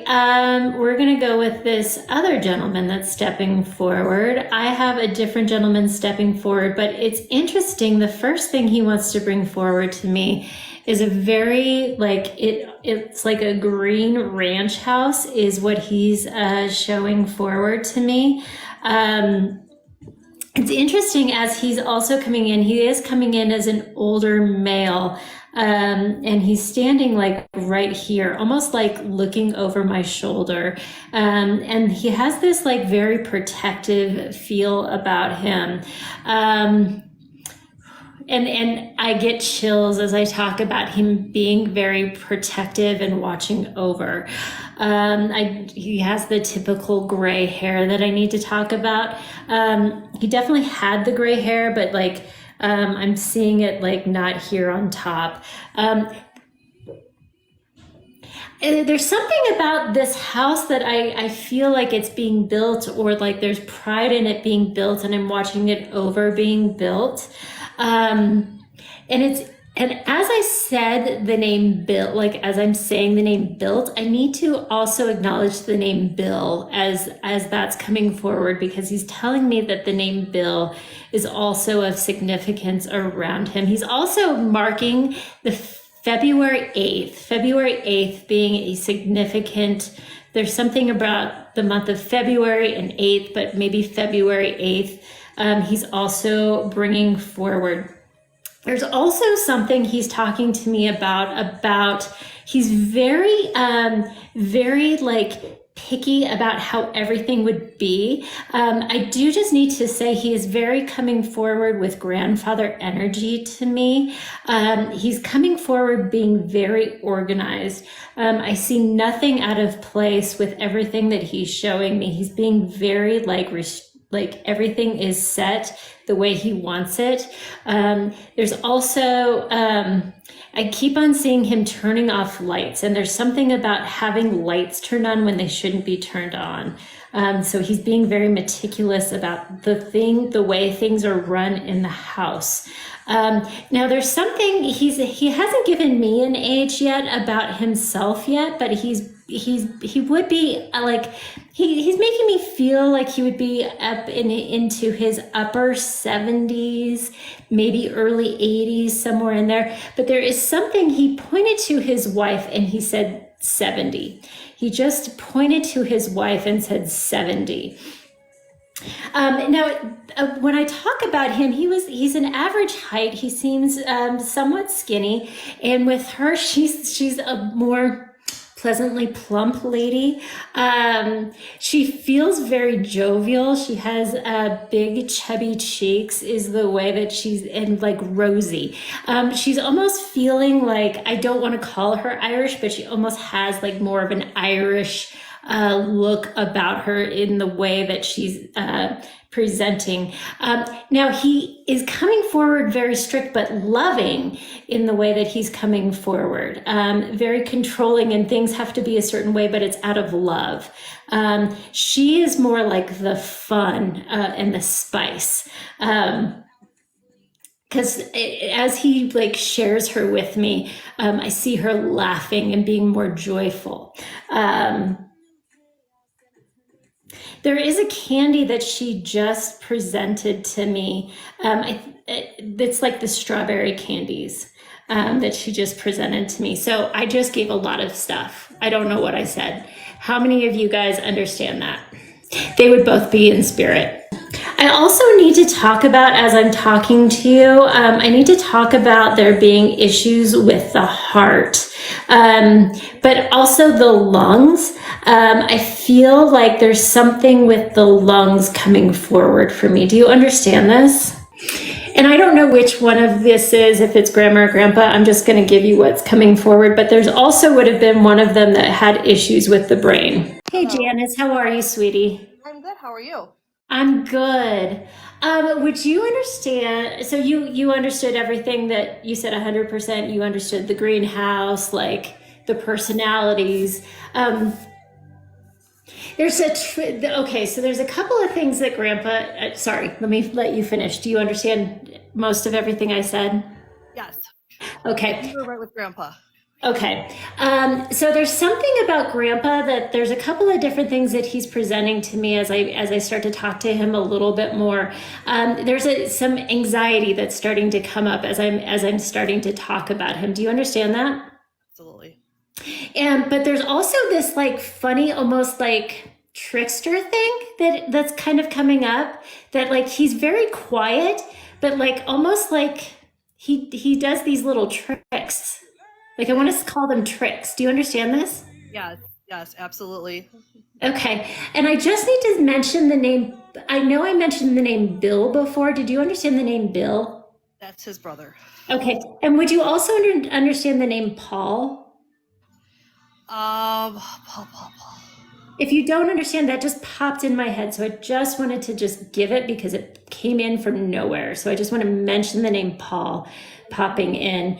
we're going to go with this other gentleman that's stepping forward. I have a different gentleman stepping forward, but it's interesting. The first thing he wants to bring forward to me is a very it's like a green ranch house is what he's showing forward to me. It's interesting as he's also coming in, he is coming in as an older male. And he's standing like right here, almost like looking over my shoulder. And he has this like very protective feel about him. And I get chills as I talk about him being very protective and watching over. He has the typical gray hair that I need to talk about. He definitely had the gray hair, but I'm seeing it like not here on top. There's something about this house that I feel like it's being built, or like there's pride in it being built, and I'm watching it over being built. And as I said the name Bill, like as I'm saying the name built, I need to also acknowledge the name Bill as that's coming forward, because he's telling me that the name Bill is also of significance around him. He's also marking the February 8th being a significant, there's something about the month of February and 8th, but maybe February 8th. He's also bringing forward. There's also something he's talking to me about he's very, very like picky about how everything would be. I do just need to say he is very coming forward with grandfather energy to me. He's coming forward being very organized. I see nothing out of place with everything that he's showing me. He's being very like everything is set the way he wants it. There's also, I keep on seeing him turning off lights, and there's something about having lights turned on when they shouldn't be turned on. So he's being very meticulous about the way things are run in the house. Now there's something, he hasn't given me an age yet about himself yet, but he would be like, he's making me feel like he would be up into his upper 70s, maybe early 80s, somewhere in there. But there is something, he pointed to his wife and he said 70. He just pointed to his wife and said 70. When I talk about him, he's an average height. He seems somewhat skinny, and with her, she's a more pleasantly plump lady. She feels very jovial. She has big chubby cheeks is the way that and like rosy. She's almost feeling like, I don't want to call her Irish, but she almost has like more of an Irish look about her in the way that she's presenting. Now he is coming forward very strict but loving in the way that he's coming forward. Very controlling, and things have to be a certain way, but it's out of love. She is more like the fun and the spice. Because as he like shares her with me, I see her laughing and being more joyful. There is a candy that she just presented to me. It's like the strawberry candies that she just presented to me. So I just gave a lot of stuff. I don't know what I said. How many of you guys understand that? They would both be in spirit. I also need to talk about, as I'm talking to you, I need to talk about there being issues with the heart, but also the lungs. I feel like there's something with the lungs coming forward for me. Do you understand this? And I don't know which one of this is, if it's grandma or grandpa. I'm just going to give you what's coming forward, but there's also would have been one of them that had issues with the brain. Hey, Janice, how are you, sweetie? I'm good. How are you? I'm good. Would you understand? So you understood everything that you said 100%. You understood the greenhouse, like the personalities. Okay, so there's a couple of things that Grandpa. Sorry, let me let you finish. Do you understand most of everything I said? Yes. Okay. You were right with Grandpa. Okay. So there's something about Grandpa that there's a couple of different things that he's presenting to me as I start to talk to him a little bit more. There's some anxiety that's starting to come up as I'm starting to talk about him. Do you understand that? Absolutely. And but there's also this like funny, almost like trickster thing that's kind of coming up. That like he's very quiet, but like almost like he does these little tricks. Like I want to call them tricks. Do you understand this? Yes, yes, absolutely. Okay. And I just need to mention the name. I know I mentioned the name Bill before. Did you understand the name Bill? That's his brother. Okay. And would you also understand the name Paul? Paul, Paul, Paul. If you don't understand, that just popped in my head. So I just wanted to just give it because it came in from nowhere. So I just want to mention the name Paul popping in.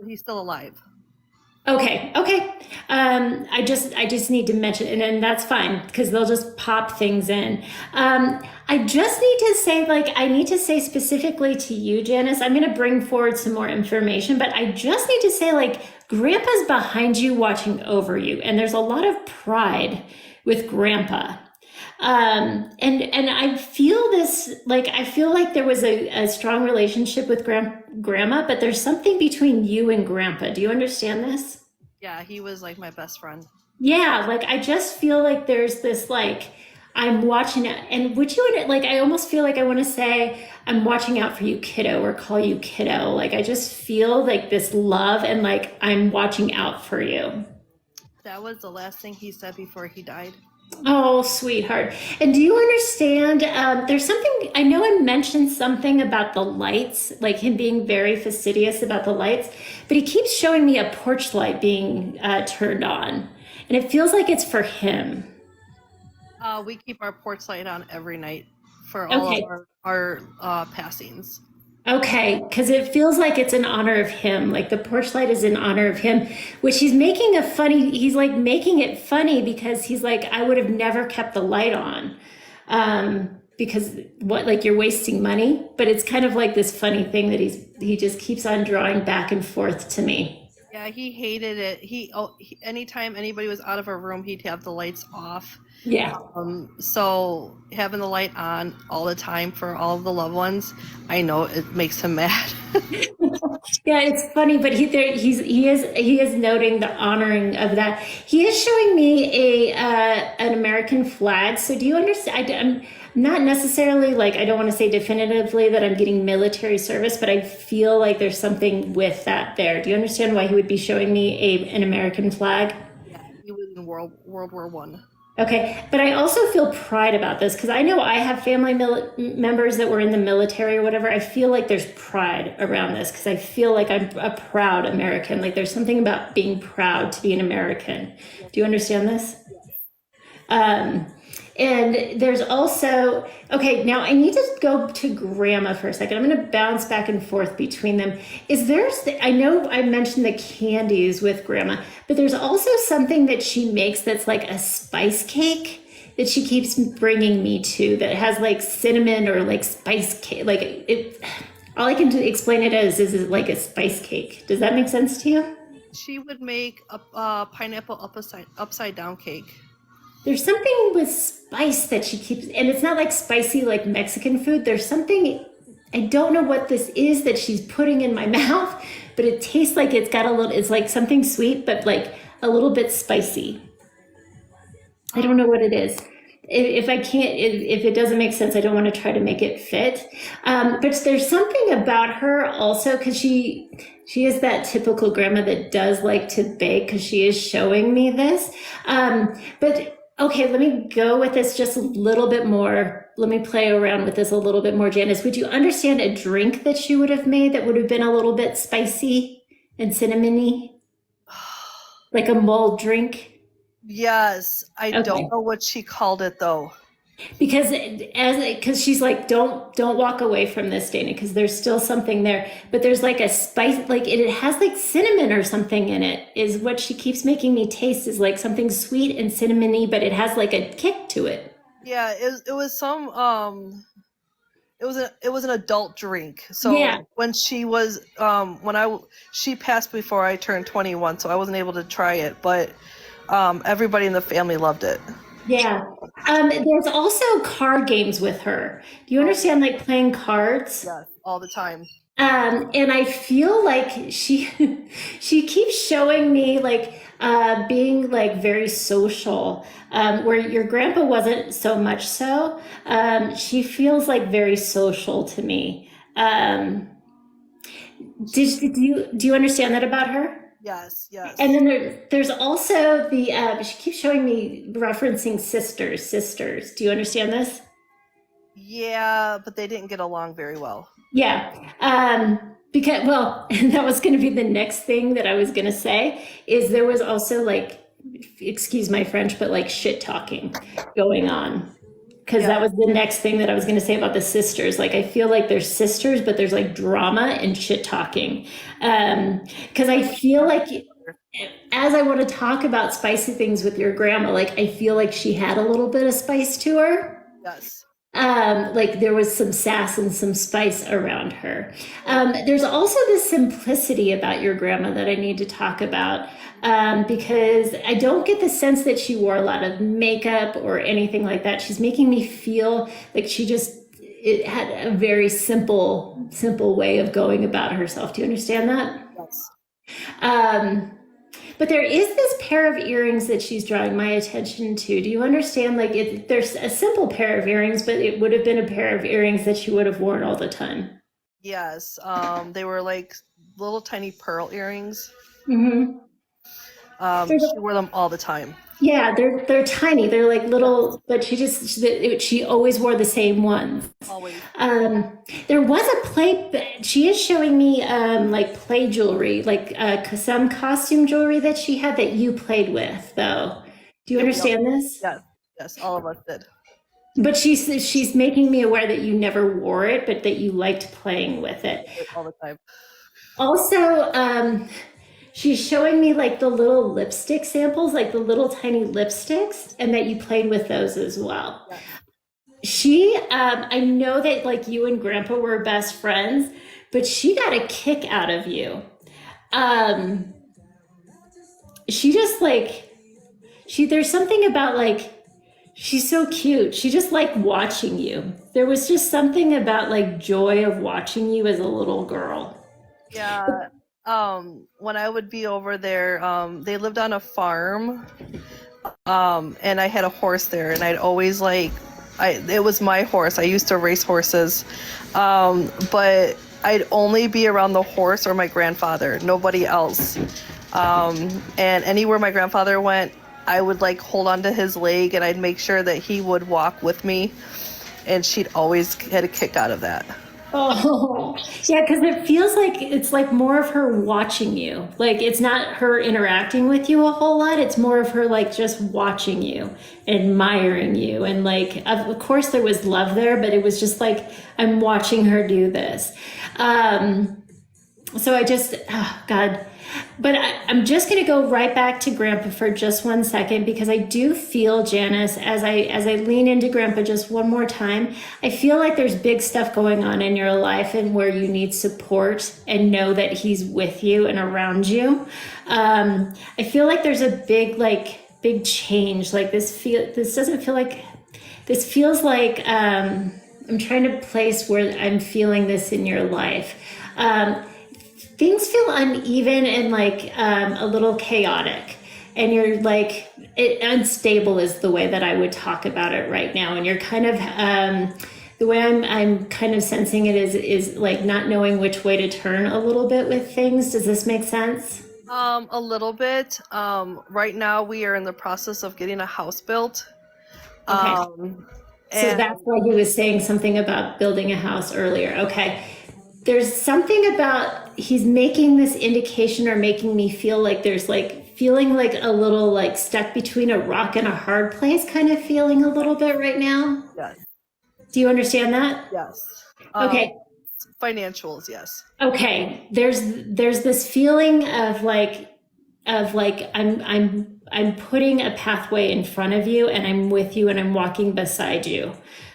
He's still alive. Okay, okay. I just need to mention, and that's fine because they'll just pop things in. I just need to say, like, I need to say specifically to you, Janice. I'm going to bring forward some more information, but I just need to say, like, Grandpa's behind you, watching over you, and there's a lot of pride with Grandpa. And I feel this, like, I feel like there was a strong relationship with grandma, but there's something between you and grandpa. Do you understand this? Yeah, he was like my best friend. Yeah, like I just feel like there's this like I'm watching it, and would you like I almost feel like I want to say I'm watching out for you, kiddo, or call you kiddo. Like I just feel like this love and like I'm watching out for you. That was the last thing he said before he died. Oh, sweetheart. And do you understand? There's something, I know I mentioned something about the lights, like him being very fastidious about the lights, but he keeps showing me a porch light being turned on. And it feels like it's for him. We keep our porch light on every night for all of Okay. our passings. Okay, because it feels like it's in honor of him. Like the porch light is in honor of him, which he's like making it funny because he's like, I would have never kept the light on. Because what, like you're wasting money? But it's kind of like this funny thing that he just keeps on drawing back and forth to me. Yeah, he hated it. Anytime anybody was out of a room, he'd have the lights off. Yeah. So having the light on all the time for all of the loved ones, I know it makes him mad. Yeah, it's funny, but he is noting the honoring of that. He is showing me a an American flag. So do you understand? I'm not necessarily like I don't want to say definitively that I'm getting military service, but I feel like there's something with that there. Do you understand why he would be showing me an American flag? Yeah, he was in World War I. Okay, but I also feel pride about this because I know I have family members that were in the military or whatever. I feel like there's pride around this because I feel like I'm a proud American. Like there's something about being proud to be an American. Do you understand this? Um, and there's also, okay, now I need to go to grandma for a second. I'm going to bounce back and forth between them. I know I mentioned the candies with grandma, but there's also something that she makes that's like a spice cake that she keeps bringing me to that has like cinnamon or like spice cake. Like all I can explain it as is like a spice cake. Does that make sense to you? She would make a pineapple upside down cake. There's something with spice that she keeps, and it's not like spicy like Mexican food. There's something, I don't know what this is that she's putting in my mouth, but it tastes like it's got a little, it's like something sweet, but like a little bit spicy. I don't know what it is. If I can't, if it doesn't make sense, I don't want to try to make it fit. But there's something about her also because she is that typical grandma that does like to bake because she is showing me this. But okay, let me go with this just a little bit more. Let me play around with this a little bit more, Janice. Would you understand a drink that she would have made that would have been a little bit spicy and cinnamony, like a mulled drink? Yes, I don't Okay. know what she called it though. Because she's like don't walk away from this, Dana, because there's still something there, but there's like a spice, like it has like cinnamon or something in it is what she keeps making me taste, is like something sweet and cinnamony, but it has like a kick to it. Yeah, it was it was an adult drink. Yeah. So when she was she passed before I turned 21, so I wasn't able to try it, but everybody in the family loved it. Yeah. There's also card games with her. Do you Oh, understand like playing cards? yeah, all the time. And I feel like she she keeps showing me like being like very social, where your grandpa wasn't so much so. She feels like very social to me. Do you understand that about her? Yes, And yes. then there's also the she keeps showing me referencing sisters. Do you understand this? Yeah, but they didn't get along very well. Yeah. Because, well, and that was going to be the next thing that I was going to say is there was also like, excuse my French, but like shit talking going on. Because Yeah. that was the next thing that I was going to say about the sisters. Like, I feel like there's sisters, but there's like drama and shit talking. Because I feel like as I want to talk about spicy things with your grandma, like, I feel like she had a little bit of spice to her. Yes. Like there was some sass and some spice around her. There's also this simplicity about your grandma that I need to talk about, because I don't get the sense that she wore a lot of makeup or anything like that. She's making me feel like she just it had a very simple way of going about herself. Do you understand that? Yes. Um, but there is this pair of earrings that she's drawing my attention to. Do you understand? Like, there's a simple pair of earrings, but it would have been a pair of earrings that she would have worn all the time. Yes. They were like little tiny pearl earrings. Mm-hmm. She wore them all the time. Yeah, they're tiny. They're like Yes. little, but she always wore the same ones. Always. There was a play. She is showing me like play jewelry, like some costume jewelry that she had that you played with, though. Do you Yeah, we all, understand this? yes. Yes. All of us did. But she's making me aware that you never wore it, but that you liked playing with it. All the time. Also, she's showing me like the little lipstick samples, like the little tiny lipsticks, and that you played with those as well. Yes. I know that like you and Grandpa were best friends, but she got a kick out of you. Um, she just like there's something about like she's so cute. She just liked watching you. There was just something about like joy of watching you as a little girl. Yeah. When I would be over there, they lived on a farm. And I had a horse there, and I'd always it was my horse. I used to race horses. But I'd only be around the horse or my grandfather, nobody else. And anywhere my grandfather went, I would like hold on to his leg, and I'd make sure that he would walk with me, and she'd always get a kick out of that. Oh, yeah, because it feels like it's like more of her watching you. Like it's not her interacting with you a whole lot. It's more of her like just watching you, admiring you. And like, of course, there was love there, but it was just like, I'm watching her do this. So I just, oh God. But I'm just going to go right back to Grandpa for just 1 second because I do feel, Janice, as I lean into Grandpa just one more time, I feel like there's big stuff going on in your life and where you need support and know that he's with you and around you. I feel like there's a big change. Like this doesn't feel like, this feels like I'm trying to place where I'm feeling this in your life. Things feel uneven and like a little chaotic, and you're like unstable is the way that I would talk about it right now. And you're kind of the way I'm kind of sensing it is like not knowing which way to turn a little bit with things. Does this make sense? A little bit. Right now we are in the process of getting a house built. Okay. So And that's why he was saying something about building a house earlier. Okay. There's something about he's making this indication or making me feel like there's like feeling like a little like stuck between a rock and a hard place kind of feeling a little bit right now. yes, Do you understand that? yes. Okay. Financials, yes. Okay. There's this feeling of like I'm putting a pathway in front of you and I'm with you and I'm walking beside you.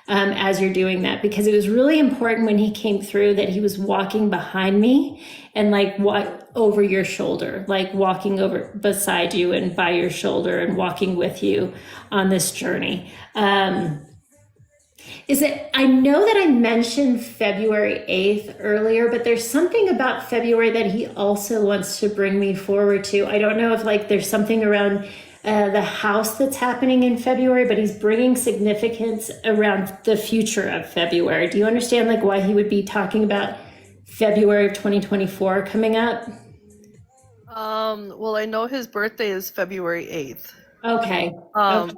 as you're doing that, because it was really important when he came through that he was walking behind me and like what over your shoulder, like walking over beside you and by your shoulder and walking with you on this journey. Is it, I know that I mentioned February 8th earlier, but there's something about February that he also wants to bring me forward to. I don't know if like there's something around the house that's happening in February, but he's bringing significance around the future of February. Do you understand like why he would be talking about February of 2024 coming up? Well, I know his birthday is February 8th. Okay. Um, Okay.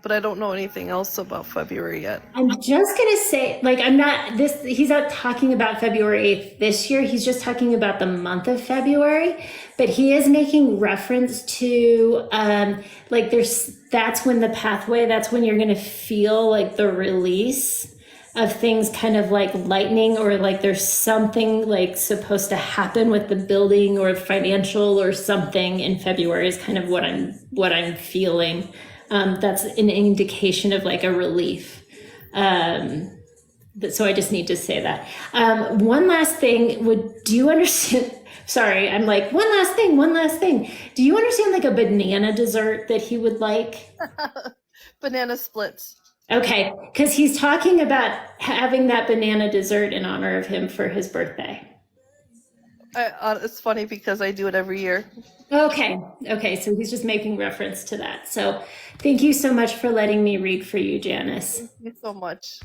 but I don't know anything else about February yet. I'm just gonna say, like, I'm not this, he's not talking about February 8th this year. He's just talking about the month of February, but he is making reference to, like, that's when the pathway, that's when you're gonna feel like the release of things kind of like lightning, or like there's something like supposed to happen with the building or financial or something in February is kind of what I'm feeling. That's an indication of like a relief. So I just need to say that. One last thing, do you understand? Sorry, I'm like, one last thing. Do you understand like a banana dessert that he would like? Banana splits. Okay, because he's talking about having that banana dessert in honor of him for his birthday. It's funny because I do it every year. Okay, so he's just making reference to that. So thank you so much for letting me read for you, Janice. Thank you so much.